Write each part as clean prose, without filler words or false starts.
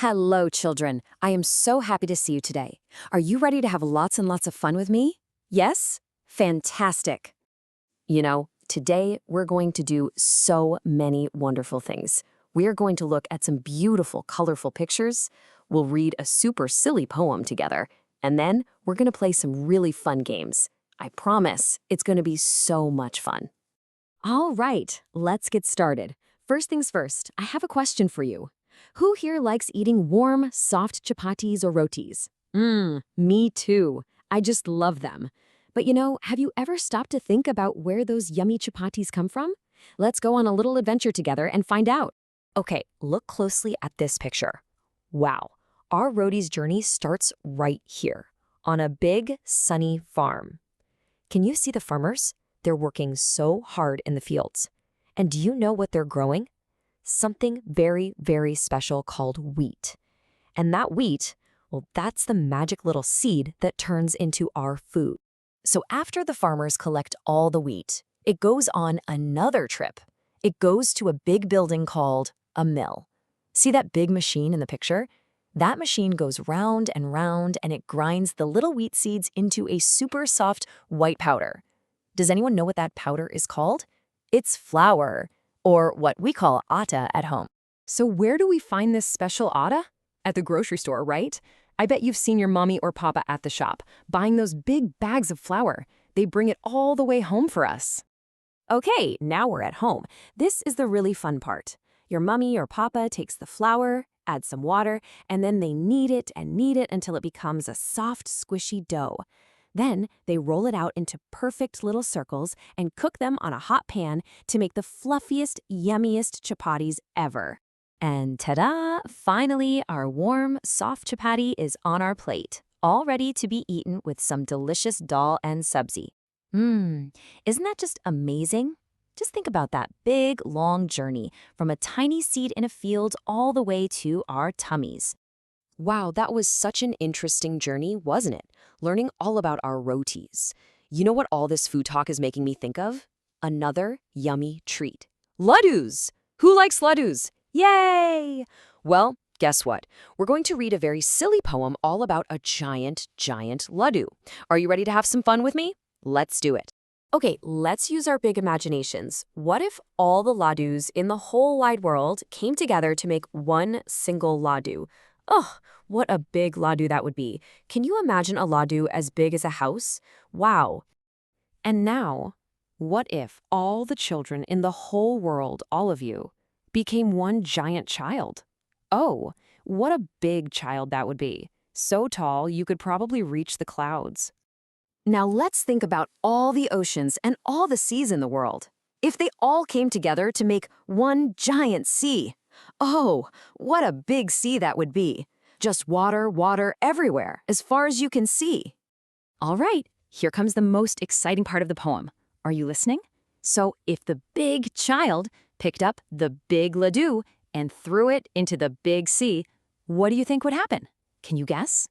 Hello, children. I am so happy to see you today. Are you ready to have lots and lots of fun with me? Yes? Fantastic. Today we're going to do so many wonderful things. We are going to look at some beautiful, colorful pictures. We'll read a super silly poem together. And then we're going to play some really fun games. I promise it's going to be so much fun. All right, let's get started. First things first, I have a question for you. Who here likes eating warm, soft chapatis or rotis? Me too. I just love them. But have you ever stopped to think about where those yummy chapatis come from? Let's go on a little adventure together and find out. Okay, look closely at this picture. Wow, our roti's journey starts right here, on a big, sunny farm. Can you see the farmers? They're working so hard in the fields. And do you know what they're growing? Something very, very special called wheat. And that wheat, well, that's the magic little seed that turns into our food. So after the farmers collect all the wheat, it goes on another trip. It goes to a big building called a mill. See that big machine in the picture? That machine goes round and round and it grinds the little wheat seeds into a super soft white powder. Does anyone know what that powder is called? It's flour, or what we call atta at home. So where do we find this special atta? At the grocery store, right? I bet you've seen your mommy or papa at the shop, buying those big bags of flour. They bring it all the way home for us. Okay, now we're at home. This is the really fun part. Your mommy or papa takes the flour, adds some water, and then they knead it until it becomes a soft, squishy dough. Then they roll it out into perfect little circles and cook them on a hot pan to make the fluffiest, yummiest chapatis ever. And ta-da! Finally, our warm, soft chapati is on our plate, all ready to be eaten with some delicious dal and sabzi. Isn't that just amazing? Just think about that big, long journey from a tiny seed in a field all the way to our tummies. Wow, that was such an interesting journey, wasn't it? Learning all about our rotis. You know what all this food talk is making me think of? Another yummy treat. Ladoos! Who likes ladoos? Yay! Well, guess what? We're going to read a very silly poem all about a giant, giant ladoo. Are you ready to have some fun with me? Let's do it. Okay, let's use our big imaginations. What if all the ladoos in the whole wide world came together to make one single ladoo? Oh, what a big ladoo that would be. Can you imagine a ladoo as big as a house? Wow. And now, what if all the children in the whole world, all of you, became one giant child? Oh, what a big child that would be. So tall, you could probably reach the clouds. Now let's think about all the oceans and all the seas in the world. If they all came together to make one giant sea. Oh, what a big sea that would be. Just water, water everywhere, as far as you can see. All right, here comes the most exciting part of the poem. Are you listening? So if the big child picked up the big ladoo and threw it into the big sea, what do you think would happen? Can you guess?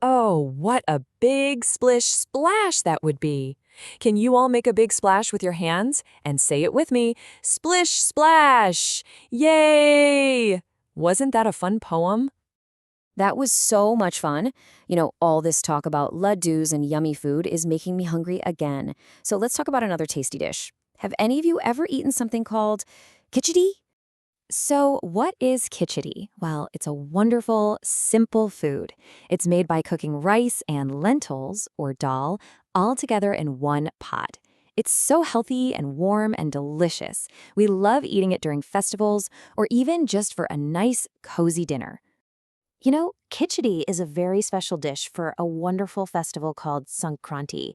Oh, what a big splish splash that would be. Can you all make a big splash with your hands and say it with me? Splish splash! Yay! Wasn't that a fun poem? That was so much fun. All this talk about ladoos and yummy food is making me hungry again. So let's talk about another tasty dish. Have any of you ever eaten something called khichdi? So what is khichdi? Well, it's a wonderful, simple food. It's made by cooking rice and lentils, or dal, all together in one pot. It's so healthy and warm and delicious. We love eating it during festivals or even just for a nice, cozy dinner. Khichdi is a very special dish for a wonderful festival called Sankranti.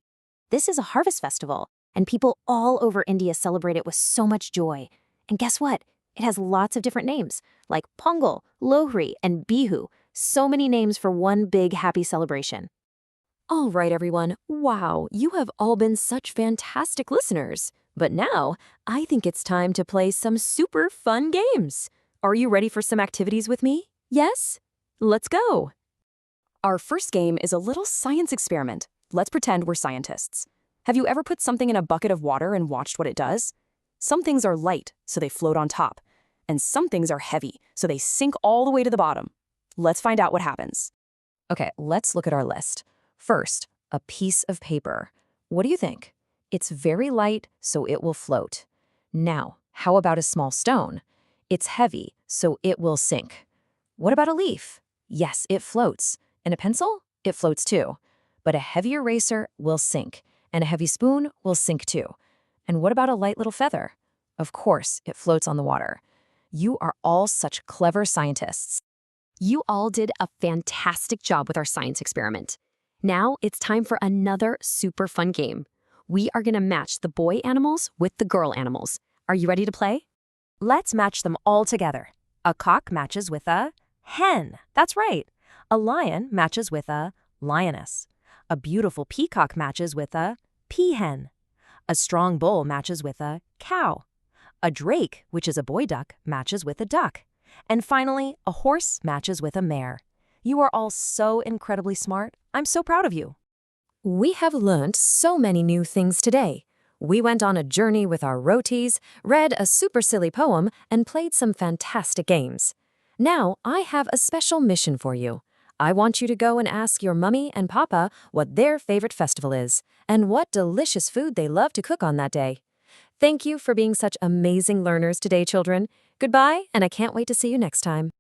This is a harvest festival, and people all over India celebrate it with so much joy. And guess what? It has lots of different names, like Pongal, Lohri, and Bihu. So many names for one big happy celebration. All right, everyone. Wow, you have all been such fantastic listeners. But now, I think it's time to play some super fun games. Are you ready for some activities with me? Yes? Let's go. Our first game is a little science experiment. Let's pretend we're scientists. Have you ever put something in a bucket of water and watched what it does? Some things are light, so they float on top. And some things are heavy, so they sink all the way to the bottom. Let's find out what happens. Okay, let's look at our list. First, a piece of paper. What do you think? It's very light, so it will float. Now, how about a small stone? It's heavy, so it will sink. What about a leaf? Yes, it floats. And a pencil? It floats too. But a heavy eraser will sink, and a heavy spoon will sink too. And what about a light little feather? Of course, it floats on the water. You are all such clever scientists. You all did a fantastic job with our science experiment. Now it's time for another super fun game. We are going to match the boy animals with the girl animals. Are you ready to play? Let's match them all together. A cock matches with a hen. That's right. A lion matches with a lioness. A beautiful peacock matches with a peahen. A strong bull matches with a cow. A drake, which is a boy duck, matches with a duck. And finally, a horse matches with a mare. You are all so incredibly smart. I'm so proud of you. We have learned so many new things today. We went on a journey with our rotis, read a super silly poem, and played some fantastic games. Now, I have a special mission for you. I want you to go and ask your mummy and papa what their favorite festival is and what delicious food they love to cook on that day. Thank you for being such amazing learners today, children. Goodbye, and I can't wait to see you next time.